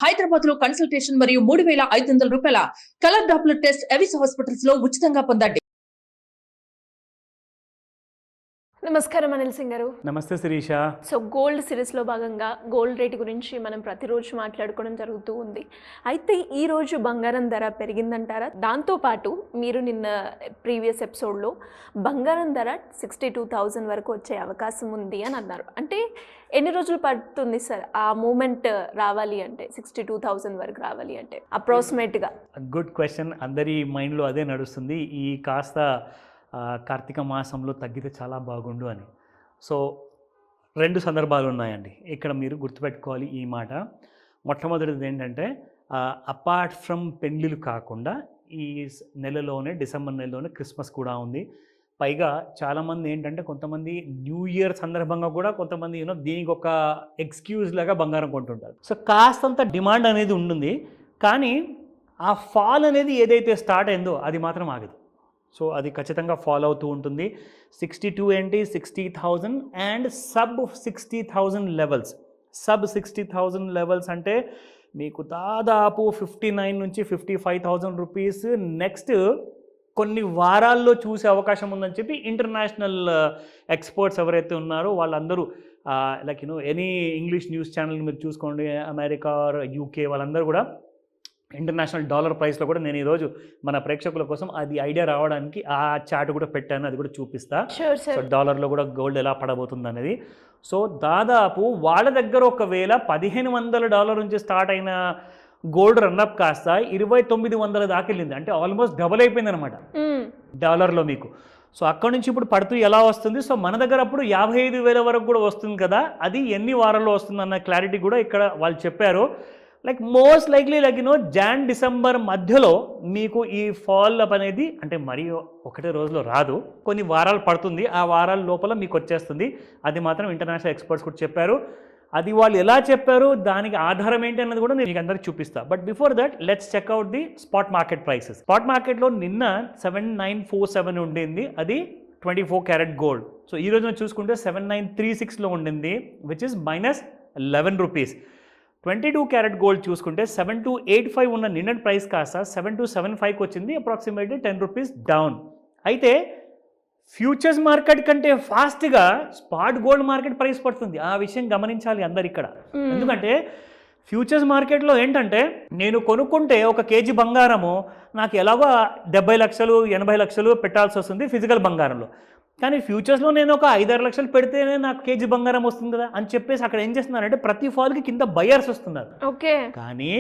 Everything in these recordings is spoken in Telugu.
హైదరాబాద్ లో కన్సల్టేషన్ మరియు 3,500 రూపాయల colour Doppler test Avis hospitals లో ఉచితంగా పొందండి. నమస్కారం అనిల్ సింగ్ గారు. నమస్తే శిరీష. సో గోల్డ్ సిరీస్లో భాగంగా గోల్డ్ రేట్ గురించి మనం ప్రతిరోజు మాట్లాడుకోవడం జరుగుతూ ఉంది. అయితే ఈరోజు బంగారం ధర పెరిగిందంటారా? దాంతోపాటు మీరు నిన్న ప్రీవియస్ ఎపిసోడ్లో బంగారం ధర 62,000 వరకు వచ్చే అవకాశం ఉంది అని అన్నారు. అంటే ఎన్ని రోజులు పడుతుంది సార్ ఆ మూమెంట్ రావాలి అంటే, 62,000 వరకు రావాలి అంటే అప్రాక్సిమేట్గా? Good question. అందరి మైండ్లో అదే నడుస్తుంది. ఈ కాస్త కార్తీక మాసంలో తగ్గితే చాలా బాగుండు అని. సో రెండు సందర్భాలు ఉన్నాయండి ఇక్కడ, మీరు గుర్తుపెట్టుకోవాలి ఈ మాట. మొట్టమొదటిది ఏంటంటే, అపార్ట్ ఫ్రమ్ పెళ్ళిళ్ళు కాకుండా ఈ నెలలోనే, డిసెంబర్ నెలలోనే క్రిస్మస్ కూడా ఉంది. పైగా చాలామంది ఏంటంటే, కొంతమంది న్యూ ఇయర్ సందర్భంగా కూడా కొంతమంది దీనికి ఒక ఎక్స్క్యూజ్ లాగా బంగారం కొంటుంటారు. సో కాస్తంత డిమాండ్ అనేది ఉంటుంది, కానీ ఆ ఫాల్ అనేది ఏదైతే స్టార్ట్ అయిందో అది మాత్రం ఆగదు. సో అది ఖచ్చితంగా ఫాలో అవుతూ ఉంటుంది. 62 ఏంటి, 60,000 and sub 60,000 levels. Sub 60,000 levels అంటే మీకు దాదాపు 59 నుంచి 55,000 రూపీస్ నెక్స్ట్ కొన్ని వారాల్లో చూసే అవకాశం ఉందని చెప్పి ఇంటర్నేషనల్ ఎక్స్పర్ట్స్ ఎవరైతే ఉన్నారో వాళ్ళందరూ, like any English news channel మీరు చూసుకోండి, అమెరికా ఆర్ యూకే, వాళ్ళందరూ కూడా ఇంటర్నేషనల్ డాలర్ ప్రైస్లో కూడా నేను ఈరోజు మన ప్రేక్షకుల కోసం అది ఐడియా రావడానికి ఆ చార్ట్ కూడా పెట్టాను, అది కూడా చూపిస్తా. సో డాలర్లో కూడా గోల్డ్ ఎలా పడబోతుంది అనేది. సో దాదాపు వాళ్ళ దగ్గర ఒకవేళ $1,500 నుంచి స్టార్ట్ అయిన గోల్డ్ రన్అప్ కాస్త 2,900 దాకా వెళ్ళింది. అంటే ఆల్మోస్ట్ డబుల్ అయిపోయింది అనమాట డాలర్లో మీకు. సో అక్కడ నుంచి ఇప్పుడు పడుతూ ఎలా వస్తుంది? సో మన దగ్గర అప్పుడు 55,000 వరకు కూడా వస్తుంది కదా, అది ఎన్ని వారాల్లో వస్తుంది అన్న క్లారిటీ కూడా ఇక్కడ వాళ్ళు చెప్పారు. లైక్ మోస్ట్ లైక్లీ జాన్ డిసెంబర్ మధ్యలో మీకు ఈ ఫాల్ అప్ అనేది, అంటే మరీ ఒకటే రోజులో రాదు, కొన్ని వారాలు పడుతుంది. ఆ వారాల లోపల మీకు వచ్చేస్తుంది. అది మాత్రం ఇంటర్నేషనల్ ఎక్స్పర్ట్స్ కూడా చెప్పారు. అది వాళ్ళు ఎలా చెప్పారు, దానికి ఆధారం ఏంటి అన్నది కూడా నేను మీకు అందరికి చూపిస్తా. But before that let's check out the spot market prices. Spot మార్కెట్లో నిన్న 7,947 ఉండింది, అది 24 క్యారెట్ గోల్డ్. సో ఈ రోజున చూసుకుంటే 7,936లో ఉండింది, which is -11 rupees. 22 carat gold చూసుకుంటే 7,285 ఉన్న నిన్నటి ప్రైస్ కాస్త 7,275కి వచ్చింది, అప్రాక్సిమేట్లీ 10 రూపీస్ డౌన్. అయితే ఫ్యూచర్స్ మార్కెట్ కంటే ఫాస్ట్గా స్పాట్ గోల్డ్ మార్కెట్ ప్రైస్ పడుతుంది. ఆ విషయం గమనించాలి అందరు ఇక్కడ. ఎందుకంటే ఫ్యూచర్స్ మార్కెట్లో ఏంటంటే, నేను కొనుక్కుంటే ఒక కేజీ బంగారము నాకు ఎలాగో 70 లక్షలు 80 లక్షలు పెట్టాల్సి వస్తుంది ఫిజికల్ బంగారంలో. కానీ ఫ్యూచర్స్లో నేను ఒక 5-6 లక్షలు పెడితేనే నాకు కేజీ బంగారం వస్తుంది కదా అని చెప్పేసి అక్కడ ఏం చేస్తున్నారంటే, ప్రతి ఫాల్కి కింద బయర్స్ వస్తున్నారు. ఓకే, కానీ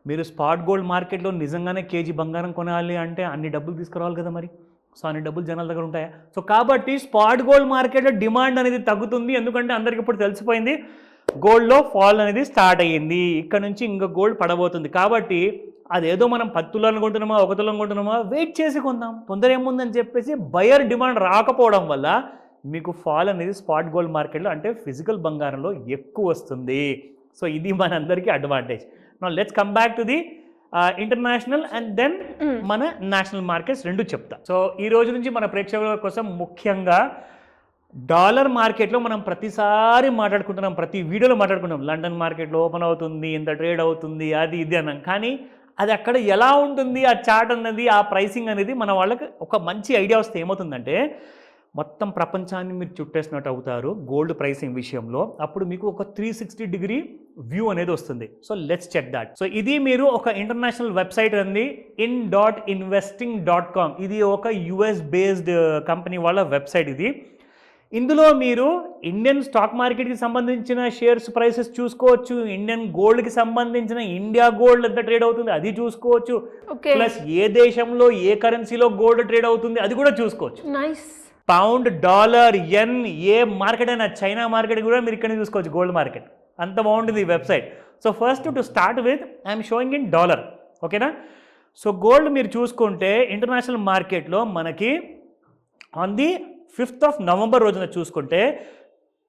మీరు స్పాట్ గోల్డ్ మార్కెట్లో నిజంగానే కేజీ బంగారం కొనాలి అంటే అన్ని డబ్బులు తీసుకురావాలి కదా మరి. సో అన్ని డబ్బులు జనాల దగ్గర ఉంటాయా? సో కాబట్టి స్పాట్ గోల్డ్ మార్కెట్లో డిమాండ్ అనేది తగ్గుతుంది. ఎందుకంటే అందరికి ఇప్పుడు తెలిసిపోయింది గోల్డ్లో ఫాల్ అనేది స్టార్ట్ అయ్యింది, ఇక్కడ నుంచి ఇంకా గోల్డ్ పడబోతుంది. కాబట్టి అదేదో మనం 10 తులాలు కొంటున్నామా 1 తులం కొంటున్నామా వెయిట్ చేసి కొందాం, తొందర ఏముందని చెప్పేసి బయర్ డిమాండ్ రాకపోవడం వల్ల మీకు ఫాల్ అనేది స్పాట్ గోల్డ్ మార్కెట్లో, అంటే ఫిజికల్ బంగారంలో ఎక్కువ వస్తుంది. సో ఇది మనందరికీ advantage. Now let's come back to the international and then మన నేషనల్ మార్కెట్స్ రెండు చెప్తా. సో ఈ రోజు నుంచి మన ప్రేక్షకుల కోసం ముఖ్యంగా డాలర్ మార్కెట్లో మనం ప్రతిసారి మాట్లాడుకుంటున్నాం, ప్రతి వీడియోలో మాట్లాడుకుంటున్నాం, లండన్ మార్కెట్లో ఓపెన్ అవుతుంది, ఇంత ట్రేడ్ అవుతుంది, అది ఇది అన్నాం. కానీ అది అక్కడ ఎలా ఉంటుంది, ఆ చార్ట్ అన్నది, ఆ ప్రైసింగ్ అనేది మన వాళ్ళకి ఒక మంచి ఐడియా వస్తే ఏమవుతుందంటే, మొత్తం ప్రపంచాన్ని మీరు చుట్టేసినట్టు అవుతారు గోల్డ్ ప్రైసింగ్ విషయంలో. అప్పుడు మీకు ఒక 360 డిగ్రీ వ్యూ అనేది వస్తుంది. So let's check that. So ఇది మీరు ఒక ఇంటర్నేషనల్ వెబ్సైట్ ఉంది, in.investing.com. ఇది ఒక US బేస్డ్ కంపెనీ వాళ్ళ వెబ్సైట్ ఇది. ఇందులో మీరు ఇండియన్ స్టాక్ మార్కెట్కి సంబంధించిన షేర్స్ ప్రైసెస్ చూసుకోవచ్చు, ఇండియన్ గోల్డ్కి సంబంధించిన ఇండియా గోల్డ్ ఎంత ట్రేడ్ అవుతుంది అది చూసుకోవచ్చు, ప్లస్ ఏ దేశంలో ఏ కరెన్సీలో గోల్డ్ ట్రేడ్ అవుతుంది అది కూడా చూసుకోవచ్చు. పౌండ్, డాలర్, యెన్, ఏ మార్కెట్ అయినా, చైనా మార్కెట్ కూడా మీరు ఇక్కడ చూసుకోవచ్చు, గోల్డ్ మార్కెట్. అంత బాగుంటుంది ఈ website. So first to start with I'm showing in dollar, ఓకేనా. సో గోల్డ్ మీరు చూసుకుంటే ఇంటర్నేషనల్ మార్కెట్లో మనకి on the 5th of November రోజున చూసుకుంటే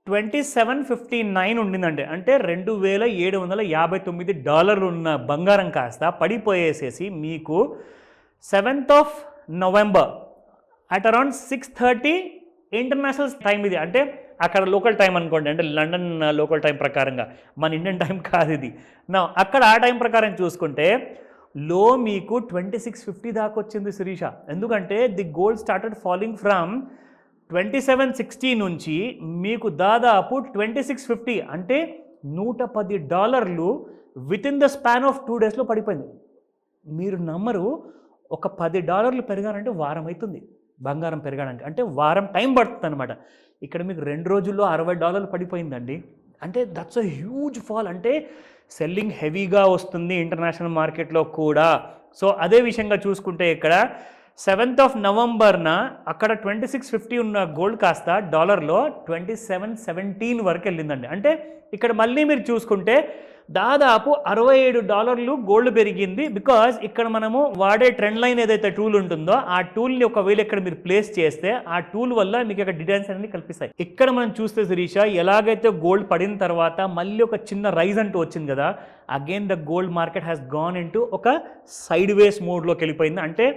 2759 ఉండిందండి. అంటే $2,759 ఉన్న బంగారం కాస్త పడిపోయేసేసి మీకు 7th of November at around 6:30 international time ఇది, అంటే అక్కడ లోకల్ టైం అనుకోండి, అంటే లండన్ లోకల్ టైం ప్రకారంగా, మన ఇండియన్ టైం కాదు ఇది. నా అక్కడ ఆ టైం ప్రకారం చూసుకుంటే లో మీకు 2650 దాకా వచ్చింది శిరీష. ఎందుకంటే the gold started falling from 2760 నుంచి మీకు దాదాపు 2650 అంటే $110 with in the span of 2 daysలో పడిపోయింది. మీరు నమ్మరు, ఒక $10 పెరగాలంటే వారం అవుతుంది బంగారం పెరగడానికి, అంటే వారం టైం పడుతుంది అనమాట. ఇక్కడ మీకు 2 రోజుల్లో $60 పడిపోయిందండి. అంటే దట్స్ అ హ్యూజ్ ఫాల్. అంటే సెల్లింగ్ హెవీగా వస్తుంది ఇంటర్నేషనల్ మార్కెట్లో కూడా. సో అదే విషయంగా చూసుకుంటే ఇక్కడ 7th November అక్కడ 2650 ఉన్న గోల్డ్ కాస్త డాలర్లో 2717 వరకు వెళ్ళిందండి. అంటే ఇక్కడ మళ్ళీ మీరు చూసుకుంటే దాదాపు $67 గోల్డ్ పెరిగింది. బికాజ్ ఇక్కడ మనము వాడే ట్రెండ్ లైన్ ఏదైతే టూల్ ఉంటుందో ఆ టూల్ని ఒకవేళ ఇక్కడ మీరు ప్లేస్ చేస్తే ఆ టూల్ వల్ల మీకు ఇక్కడ డిటైల్స్ అనేది కల్పిస్తాయి. ఇక్కడ మనం చూస్తే శిరీష, ఎలాగైతే గోల్డ్ పడిన తర్వాత మళ్ళీ ఒక చిన్న రైజ్ అంటూ వచ్చింది కదా, again the gold market has gone into ఒక సైడ్ వేస్ మోడ్లోకి వెళ్ళిపోయింది. అంటే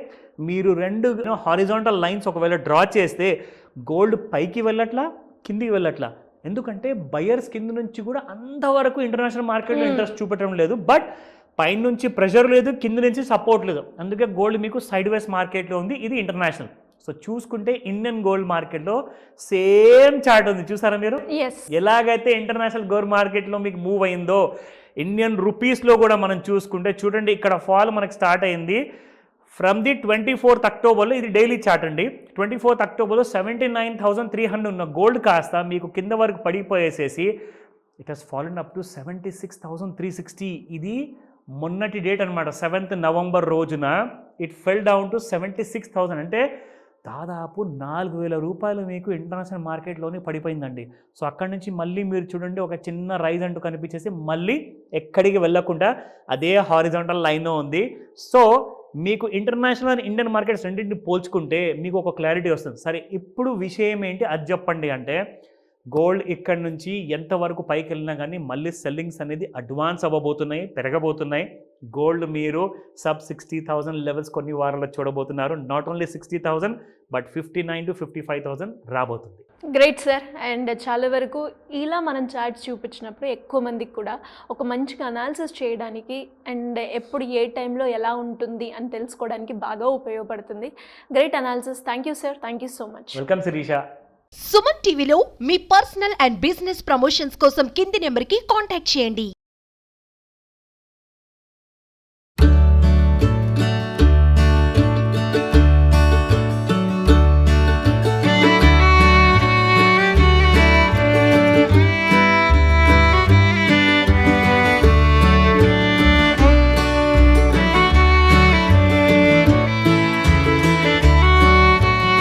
మీరు 2 హారిజాంటల్ లైన్స్ ఒకవేళ డ్రా చేస్తే గోల్డ్ పైకి వెళ్ళట్లా, కిందికి వెళ్ళట్లా. ఎందుకంటే బయర్స్ కింద నుంచి కూడా అంతవరకు ఇంటర్నేషనల్ మార్కెట్లో ఇంట్రెస్ట్ చూపెట్టడం లేదు, బట్ పైన నుంచి ప్రెషర్ లేదు, కింద నుంచి సపోర్ట్ లేదు. అందుకే గోల్డ్ మీకు సైడ్ వేస్ మార్కెట్లో ఉంది. ఇది ఇంటర్నేషనల్. సో చూసుకుంటే ఇండియన్ గోల్డ్ మార్కెట్లో సేమ్ చార్ట్ ఉంది, చూసారా మీరు? ఎలాగైతే ఇంటర్నేషనల్ గోల్డ్ మార్కెట్లో మీకు మూవ్ అయిందో ఇండియన్ రూపీస్లో కూడా మనం చూసుకుంటే చూడండి, ఇక్కడ ఫాల్ మనకు స్టార్ట్ అయింది ఫ్రమ్ ది 24th Octoberలో. ఇది డైలీ చార్ట్ అండి. 24th Octoberలో 79,300 ఉన్న గోల్డ్ కాస్త మీకు కింద వరకు పడిపోయేసేసి it has fallen up to 76,360. ఇది మొన్నటి డేట్ అనమాట, 7th November రోజున ఇట్ ఫెల్ డౌన్ టు 76,000. అంటే దాదాపు $4,000 మీకు ఇంటర్నేషనల్ మార్కెట్లోనే పడిపోయిందండి. సో అక్కడి నుంచి మళ్ళీ మీరు చూడండి ఒక చిన్న రైజ్ అంటూ కనిపించేసి మళ్ళీ ఎక్కడికి వెళ్ళకుండా అదే హారిజాంటల్ లైన్లో ఉంది. సో మీకు ఇంటర్నేషనల్ అండ్ ఇండియన్ మార్కెట్స్ రెండింటిని పోల్చుకుంటే మీకు ఒక క్లారిటీ వస్తుంది. సరే, ఇప్పుడు విషయం ఏంటి అది చెప్పండి అంటే, గోల్డ్ ఇక్కడ నుంచి ఎంతవరకు పైకి వెళ్ళినా కానీ మళ్ళీ సెల్లింగ్స్ అనేది అడ్వాన్స్ అవ్వబోతున్నాయి, పెరగబోతున్నాయి. గోల్డ్ మీరు సబ్ 60,000 లెవెల్స్ కొన్ని వారాల్లో చూడబోతున్నారు. నాట్ ఓన్లీ 60,000 బట్ 59,000 to 55,000 రాబోతుంది. Great sir. అండ్ చాలా వరకు ఇలా మనం చార్ట్స్ చూపించినప్పుడు ఎక్కువ మందికి కూడా ఒక మంచిగా అనాలిసిస్ చేయడానికి అండ్ ఎప్పుడు ఏ టైంలో ఎలా ఉంటుంది అని తెలుసుకోవడానికి బాగా ఉపయోగపడుతుంది. Great analysis. Thank you sir. Thank you so much. Welcome Shirisha. Suman టీవీలో మీ పర్సనల్ అండ్ బిజినెస్ ప్రమోషన్స్ కోసం కింది నెంబర్కి కాంటాక్ట్ చేయండి.